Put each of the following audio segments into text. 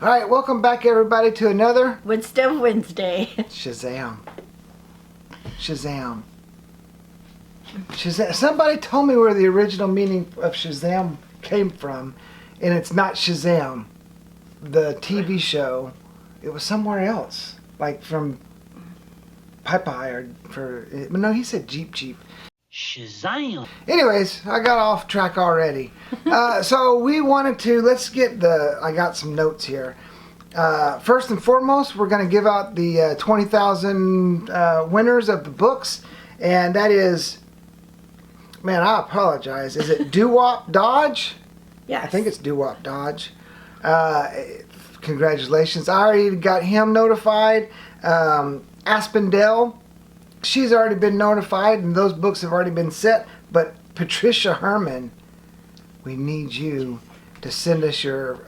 All right, welcome back everybody to another Woodstove Wednesday. Shazam. Shazam. Shazam. Somebody told me where the original meaning of Shazam came from, and it's not Shazam, the TV show. It was somewhere else, like from Popeye or for. No, he said Jeep. Shazam! Anyways, I got off track already. So we wanted to, I got some notes here. First and foremost, we're going to give out the 20,000 winners of the books. And that is, man, I apologize. Is it Doo-Wop Dodge? Yes. I think it's Doo-Wop Dodge. Congratulations. I already got him notified. Aspendell. She's already been notified, and those books have already been set. But Patricia Herman, we need you to send us your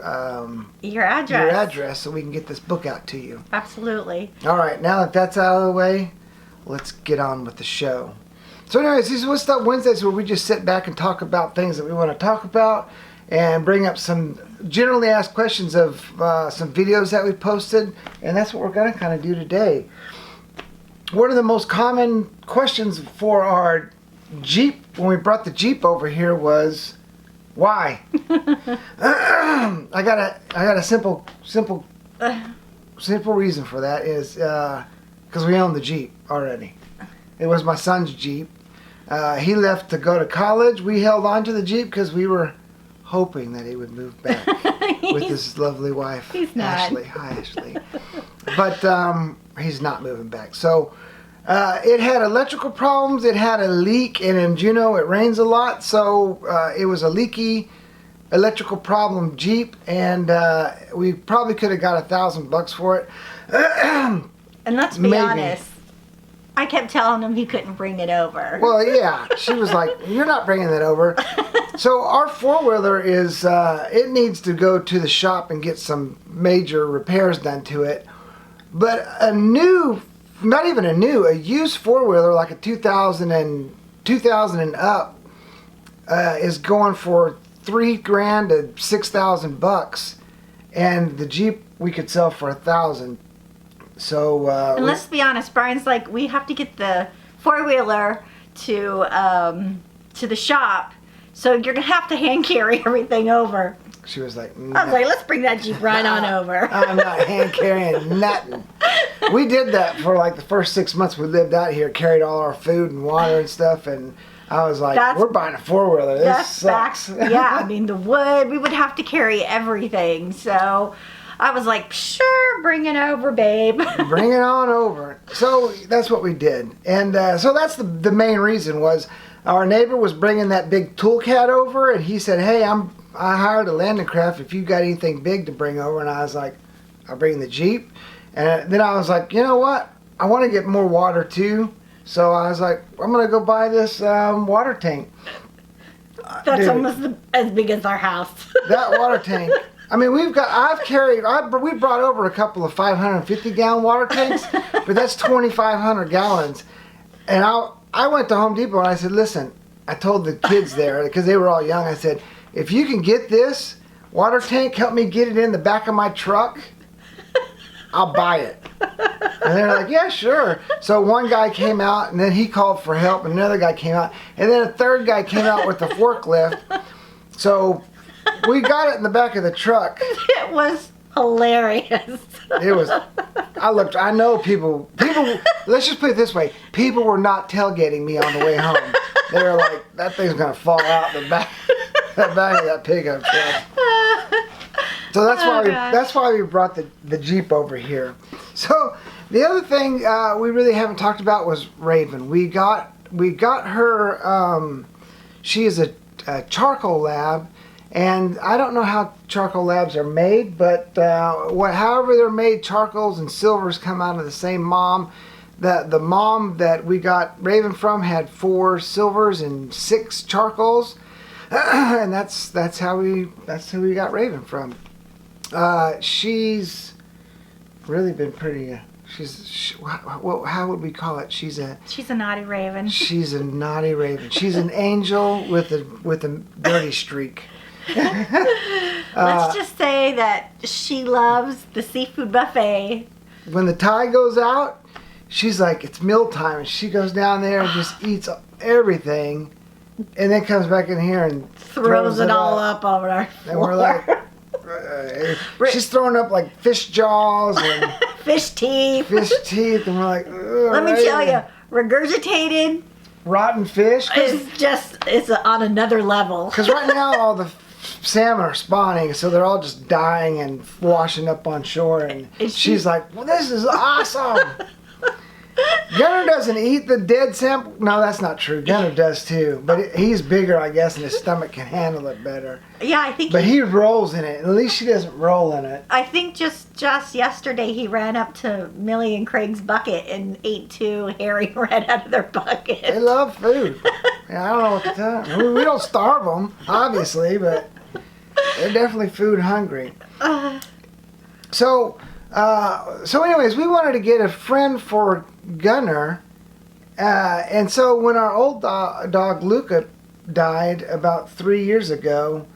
address so we can get this book out to you. Absolutely. All right, now that that's out of the way, let's get on with the show. So anyways, these are Woodstove Wednesdays where we just sit back and talk about things that we want to talk about and bring up some generally asked questions of some videos that we posted, and that's what we're going to kind of do today. One of the most common questions for our Jeep, when we brought the Jeep over here, was why? I got a simple reason for that is because we own the Jeep already. It was my son's Jeep. He left to go to college. We held on to the Jeep because we were hoping that he would move back with his lovely wife, He's not. Ashley. Hi, Ashley. But he's not moving back. So it had electrical problems. It had a leak, and in Juneau it rains a lot. So it was a leaky electrical problem Jeep, and we probably could have got $1,000 for it. And let's be Maybe. honest, I kept telling him he couldn't bring it over. Well, yeah, she was like, "You're not bringing that over." So our four-wheeler is, it needs to go to the shop and get some major repairs done to it. But a used four-wheeler, like a 2000 and up, is going for $3,000 to $6,000, and the Jeep we could sell for $1,000. So and let's be honest, Brian's like, we have to get the four-wheeler to the shop, so you're gonna have to hand carry everything over. she was like, I was like, let's bring that Jeep right on over. I'm not hand carrying nothing. We did that for like the first 6 months we lived out here, carried all our food and water and stuff, and I was like, we're buying a four-wheeler. This sucks. Yeah, I mean, the wood, we would have to carry everything. So I was like, sure, bring it over, babe. Bring it on over. So that's what we did. And so that's the main reason was our neighbor was bringing that big tool cat over, and he said, hey, I hired a landing craft if you got anything big to bring over. And I was like, I'll bring the Jeep. And then I was like, you know what? I want to get more water too. So I was like, I'm going to go buy this water tank. That's Dude, almost as big as our house. that water tank. I mean, we brought over a couple of 550-gallon water tanks, but that's 2,500 gallons. And I went to Home Depot and I said, listen, I told the kids there, because they were all young, I said, if you can get this water tank, help me get it in the back of my truck, I'll buy it. And they're like, yeah, sure. So one guy came out, and then he called for help, and another guy came out, and then a third guy came out with the forklift. So we got it in the back of the truck. It was hilarious. It was, I know people, let's just put it this way, people were not tailgating me on the way home. They were like, that thing's going to fall out the back of that pickup truck. So that's why we brought the Jeep over here. So the other thing we really haven't talked about was Raven. We got her. She is a charcoal lab, and I don't know how charcoal labs are made, but however they're made, charcoals and silvers come out of the same mom. The mom that we got Raven from had 4 silvers and 6 charcoals, and that's how we got Raven from. She's really been pretty. How would we call it? She's a naughty raven. She's a naughty raven. She's an angel with a dirty streak. Let's just say that she loves the seafood buffet. When the tide goes out, she's like, it's mealtime, and she goes down there and just eats everything, and then comes back in here and Throws it all up over our floor. And we're like, she's throwing up like fish jaws and fish teeth. and we're like, Let me tell you, regurgitated rotten fish. it's on another level. Because right now all the salmon are spawning, so they're all just dying and washing up on shore, and she's like, well, this is awesome. Gunner doesn't eat the dead salmon. No, that's not true. Gunner does too, but he's bigger, I guess, and his stomach can handle it better. Yeah, I think. But he rolls in it. At least she doesn't roll in it. I think just yesterday he ran up to Millie and Craig's bucket and ate 2 hairy right out of their bucket. They love food. Yeah, I don't know what to tell them. We don't starve them, obviously, but they're definitely food hungry. So anyways, we wanted to get a friend for Gunner, and so when our old dog Luca died about 3 years ago,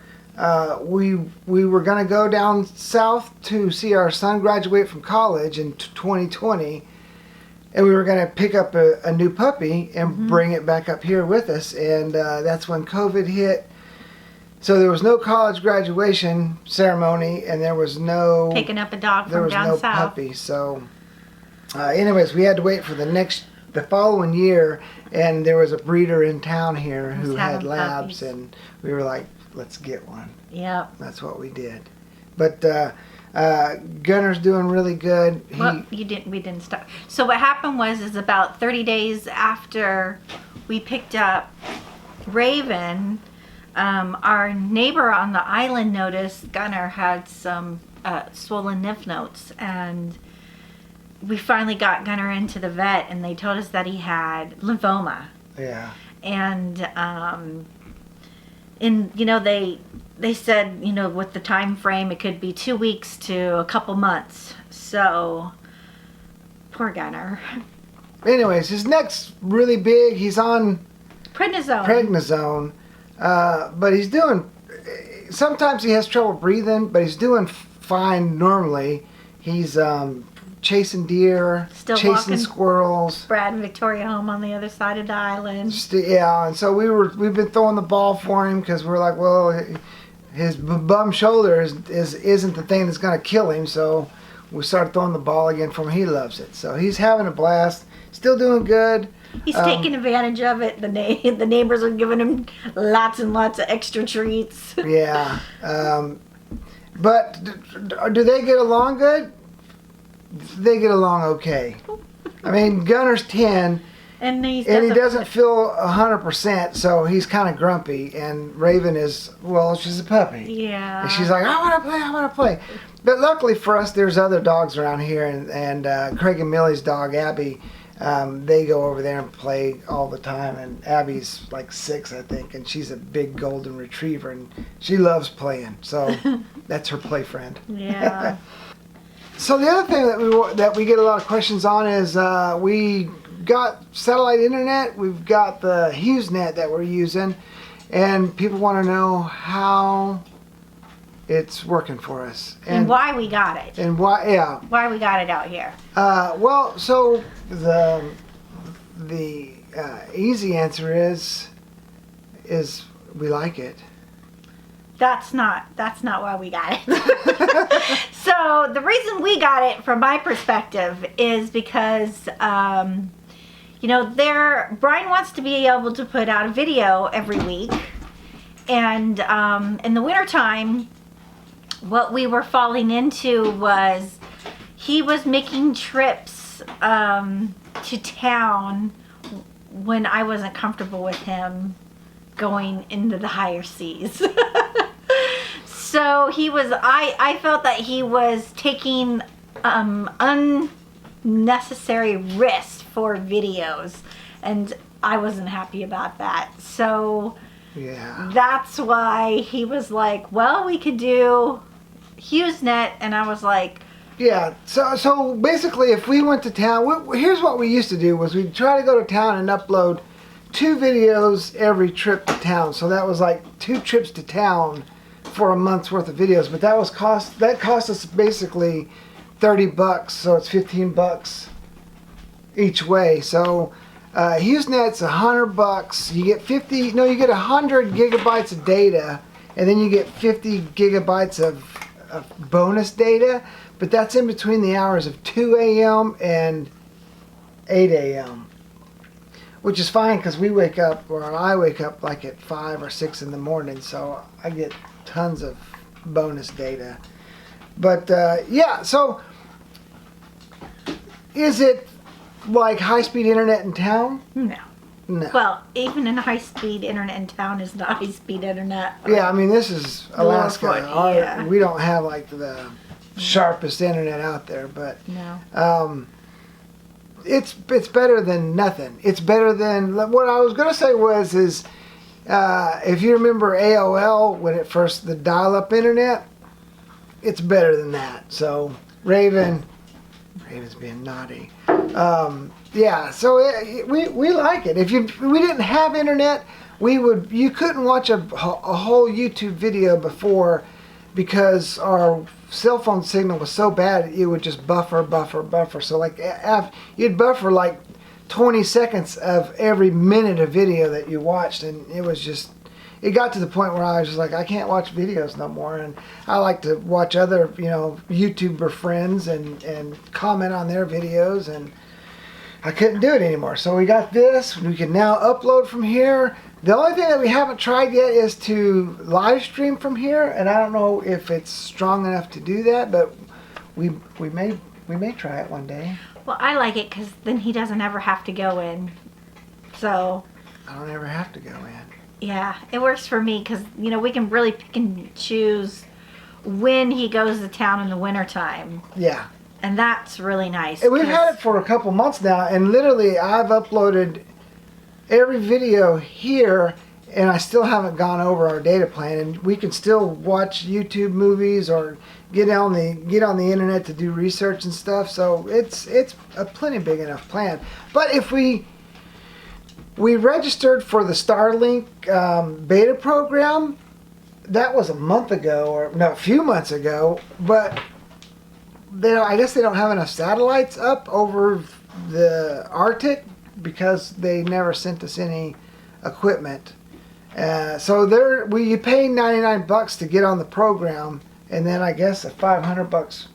we were going to go down south to see our son graduate from college in 2020, and we were going to pick up a new puppy and bring it back up here with us, and that's when COVID hit. So there was no college graduation ceremony, and there was no picking up a dog there from was down no south. puppy. So, anyways, we had to wait for the following year, and there was a breeder in town here who had labs, and we were like, let's get one. Yep. That's what we did. But Gunner's doing really good. We didn't start. So what happened is about 30 days after we picked up Raven, our neighbor on the island noticed Gunner had some swollen lymph nodes, and we finally got Gunner into the vet, and they told us that he had lymphoma. Yeah. And they said, with the time frame, it could be 2 weeks to a couple months. So poor Gunner. Anyways, his neck's really big. He's on prednisone. But he's doing, sometimes he has trouble breathing, but he's doing fine normally. He's chasing deer, Still chasing walking squirrels. Brad and Victoria home on the other side of the island. Yeah, and so we've been throwing the ball for him because we're like, well, his bum shoulder isn't the thing that's going to kill him, so we started throwing the ball again for him. He loves it. So he's having a blast, still doing good. He's taking advantage of it. The neighbors are giving him lots and lots of extra treats. Yeah. But do they get along good? They get along okay. I mean, Gunner's 10, and he doesn't feel 100%, so he's kind of grumpy. And Raven is, well, she's a puppy. Yeah. And she's like, I want to play. But luckily for us, there's other dogs around here, and Craig and Millie's dog, Abby, they go over there and play all the time. And Abby's like 6, I think, and she's a big golden retriever, and she loves playing. So that's her play friend. Yeah. So the other thing that we get a lot of questions on is we got satellite internet. We've got the Hughes Net that we're using, and people want to know how it's working for us and why we got it. And why we got it out here. Well, so the easy answer is we like it. That's not why we got it. So the reason we got it, from my perspective, is because Brian wants to be able to put out a video every week, and in the wintertime, what we were falling into was he was making trips to town when I wasn't comfortable with him going into the higher seas. So I felt that he was taking unnecessary risks for videos, and I wasn't happy about that. So yeah, that's why he was like, well, we could do Hughes Net, and I was like, yeah. So basically, if we went to town, here's what we used to do: was we'd try to go to town and upload 2 videos every trip to town. So that was like 2 trips to town for a month's worth of videos, but that cost us basically $30, so it's $15 each way. So Hughes Net's $100. You get 100 gigabytes of data, and then you get 50 gigabytes of bonus data, but that's in between the hours of 2 a.m. and 8 a.m. which is fine because I wake up like at 5 or 6 in the morning, so I get tons of bonus data. But yeah, so is it like high-speed internet in town? No. No. Well, even in high-speed internet in town is not high-speed internet. Yeah, I mean, this is Alaska. Yeah. We don't have like the sharpest internet out there, but No. it's better than nothing. It's better than what I was gonna say is if you remember AOL when it first, the dial-up internet, it's better than that. So Raven's being naughty. Yeah, so we like it. If we didn't have internet, you couldn't watch a whole YouTube video before because our cell phone signal was so bad it would just buffer. So like you'd buffer like 20 seconds of every minute of video that you watched, and it got to the point where I was just like, I can't watch videos no more, and I like to watch other YouTuber friends and comment on their videos, and I couldn't do it anymore. So we got this. We can now upload from here. The only thing that we haven't tried yet is to live stream from here, and I don't know if it's strong enough to do that, but we may try it one day. Well, I like it because then he doesn't ever have to go in. So I don't ever have to go in. yeah, it works for me because we can really pick and choose when he goes to town in the wintertime. Yeah. And that's really nice. And we've had it for a couple months now, and literally I've uploaded every video here, and I still haven't gone over our data plan, and we can still watch YouTube movies or get on the internet to do research and stuff. So it's a plenty big enough plan. But if we registered for the Starlink beta program, that was a few months ago, but I guess they don't have enough satellites up over the Arctic because they never sent us any equipment. So you pay $99 to get on the program, and then I guess $500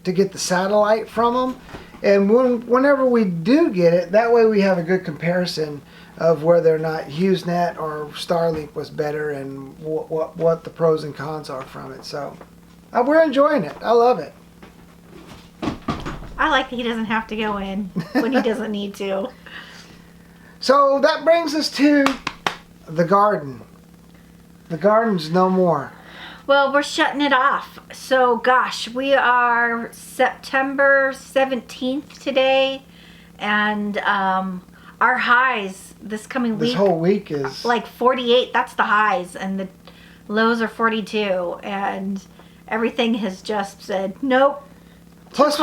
to get the satellite from them. And whenever we do get it, that way we have a good comparison of whether or not Hughes Net or Starlink was better and what the pros and cons are from it. So we're enjoying it. I love it. I like that he doesn't have to go in when he doesn't need to. So that brings us to the garden. The garden's no more. Well, we're shutting it off. So, gosh, we are September 17th today, and our highs this coming week. This whole week is like 48. That's the highs, and the lows are 42, and everything has just said nope. Plus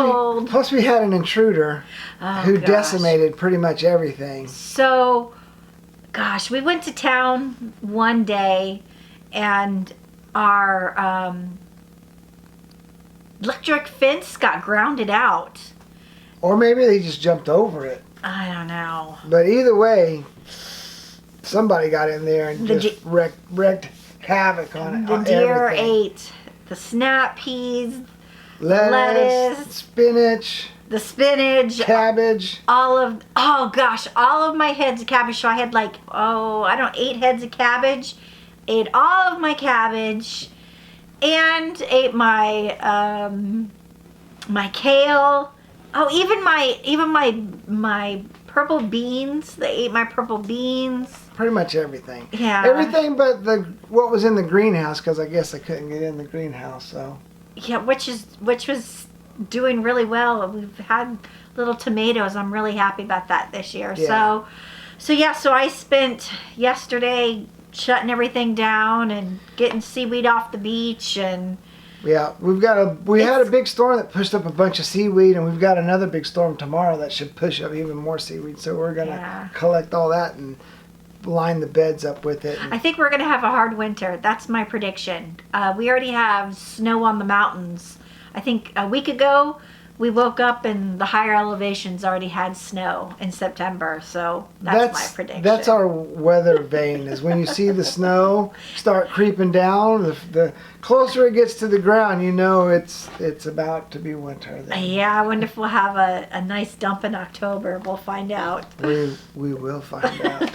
we had an intruder who gosh. decimated pretty much everything. So, gosh, we went to town one day, and our electric fence got grounded out. Or maybe they just jumped over it. I don't know. But either way, somebody got in there and just wreaked havoc on it. The deer ate the snap peas, lettuce, spinach, the spinach, cabbage. all of my heads of cabbage. So I had 8 heads of cabbage. Ate all of my cabbage, and ate my my kale. Oh, even my purple beans. They ate my purple beans. Pretty much everything. Yeah. Everything but what was in the greenhouse, because I guess I couldn't get in the greenhouse. So. Yeah, which was doing really well. We've had little tomatoes. I'm really happy about that this year. Yeah. So I spent yesterday shutting everything down and getting seaweed off the beach, and yeah, we had a big storm that pushed up a bunch of seaweed, and we've got another big storm tomorrow that should push up even more seaweed. So we're gonna collect all that and line the beds up with it. I think we're going to have a hard winter. That's my prediction. We already have snow on the mountains. I think a week ago we woke up and the higher elevations already had snow in September. So that's my prediction. That's our weather vane, is when you see the snow start creeping down, the closer it gets to the ground, you know it's about to be winter then. Yeah, I wonder if we'll have a nice dump in October. We'll find out. We will find out.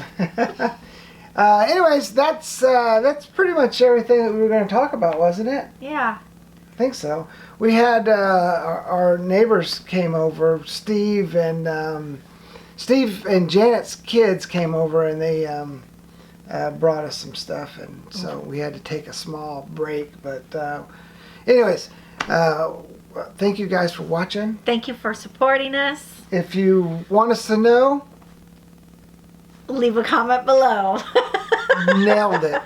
Anyways, that's pretty much everything that we were going to talk about, wasn't it? Yeah. I think so. We had our neighbors came over. Steve and Janet's kids came over, and they brought us some stuff, and so we had to take a small break. But anyways, thank you guys for watching. Thank you for supporting us. If you want us to know, Leave a comment below. nailed it.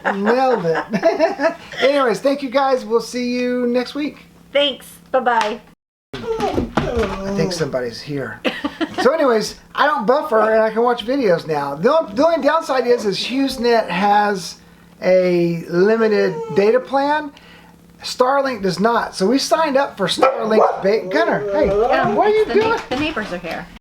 Anyways, thank you guys. We'll see you next week. Thanks. Bye-bye. I think somebody's here. So anyways, I don't buffer and I can watch videos now. The only downside is Hughes Net has a limited data plan. Starlink does not. So we signed up for Starlink. Gunner, hey, what are you doing? The neighbors are here.